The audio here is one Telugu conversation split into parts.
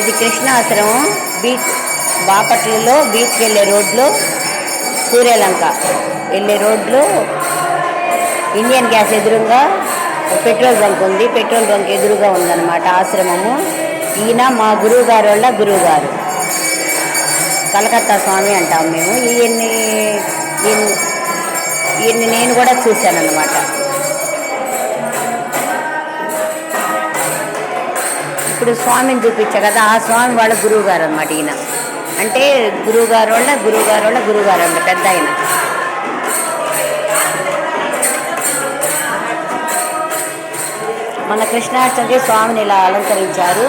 ఇది కృష్ణాశ్రమం బీచ్, బాపట్లలో బీచ్కి వెళ్ళే రోడ్లో, సూర్యలంక వెళ్ళే రోడ్లో ఇండియన్ గ్యాస్ ఎదురుగా పెట్రోల్ బంక్ ఉంది. పెట్రోల్ బంక్ ఎదురుగా ఉందన్నమాట ఆశ్రమము. ఈయన మా గురువు గారు వాళ్ళ గురువు గారు, కలకత్తా స్వామి అంటాం మేము. ఈయన్ని నేను కూడా చూశానన్నమాట. ఇప్పుడు స్వామిని చూపించా కదా, ఆ స్వామి వాళ్ళ గురువు గారు అనమాట ఈయన. అంటే గురువుగారు వాళ్ళ గురువుగారు అంట పెద్ద ఆయన. మన కృష్ణాష్టమికి స్వామిని ఇలా అలంకరించారు.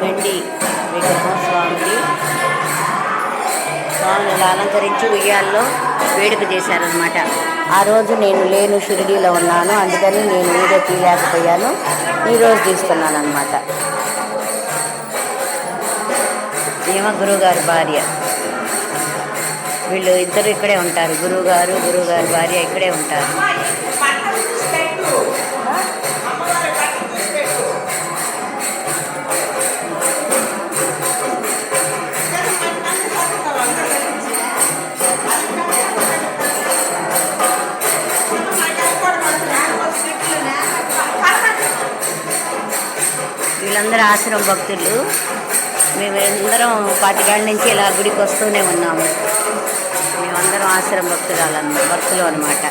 వెండి విగ్రహం స్వామిని ఇలా అలంకరించి ఉయ్యాల్లో వేడుక చేశారనమాట. ఆ రోజు నేను లేను, షిరిడీలో ఉన్నాను, అందుకని నేను వీడియో తీయలేకపోయాను. ఈరోజు తీస్తున్నాను అనమాట. ఏమో గురువుగారి భార్య, వీళ్ళు ఇద్దరు ఇక్కడే ఉంటారు. గురువుగారి భార్య ఇక్కడే ఉంటారు. వీళ్ళందరూ ఆశ్రమ భక్తులు. మేమందరం 25 ఏళ్ళ నుంచి ఇలా గుడికి వస్తూనే ఉన్నాము. మేమందరం ఆశ్రమ భక్తులు అన్నమాట,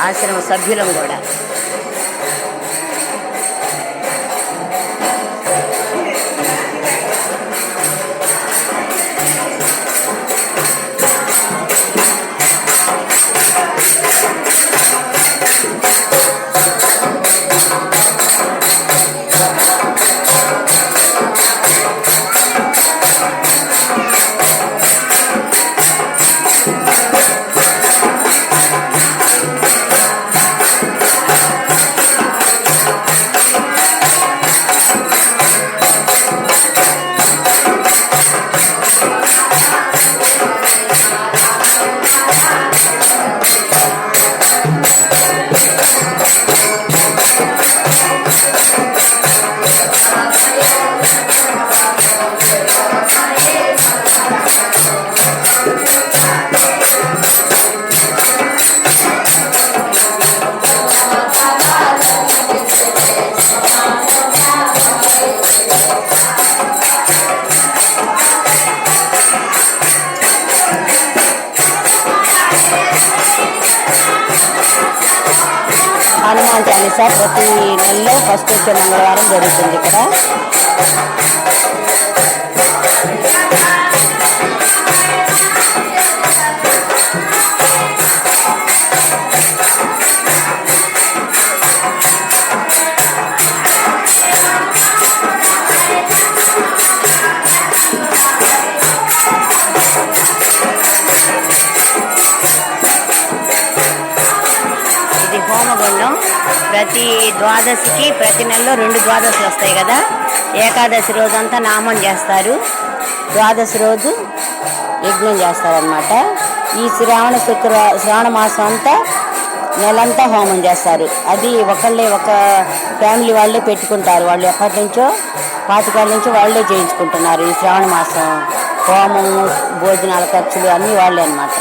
ఆశ్రమ సభ్యులం కూడా. హనుమాన్ చాలీసా ప్రతి నెలలో ఫస్ట్ వచ్చే మంగళవారం జరుగుతుంది ఇక్కడ. హోమగుండం ప్రతి ద్వాదశికి, ప్రతి నెలలో 2 ద్వాదశులు వస్తాయి కదా. ఏకాదశి రోజంతా నామం చేస్తారు, ద్వాదశి రోజు యజ్ఞం చేస్తారనమాట. ఈ శ్రావణ మాసం అంతా నెలంతా హోమం చేస్తారు. అది ఒక ఫ్యామిలీ వాళ్ళే పెట్టుకుంటారు. వాళ్ళు ఎప్పటి నుంచో 25 ఏళ్ళ నుంచి వాళ్ళే చేయించుకుంటున్నారు. ఈ శ్రావణ మాసం హోమము, భోజనాల ఖర్చులు అన్నీ వాళ్ళే అనమాట.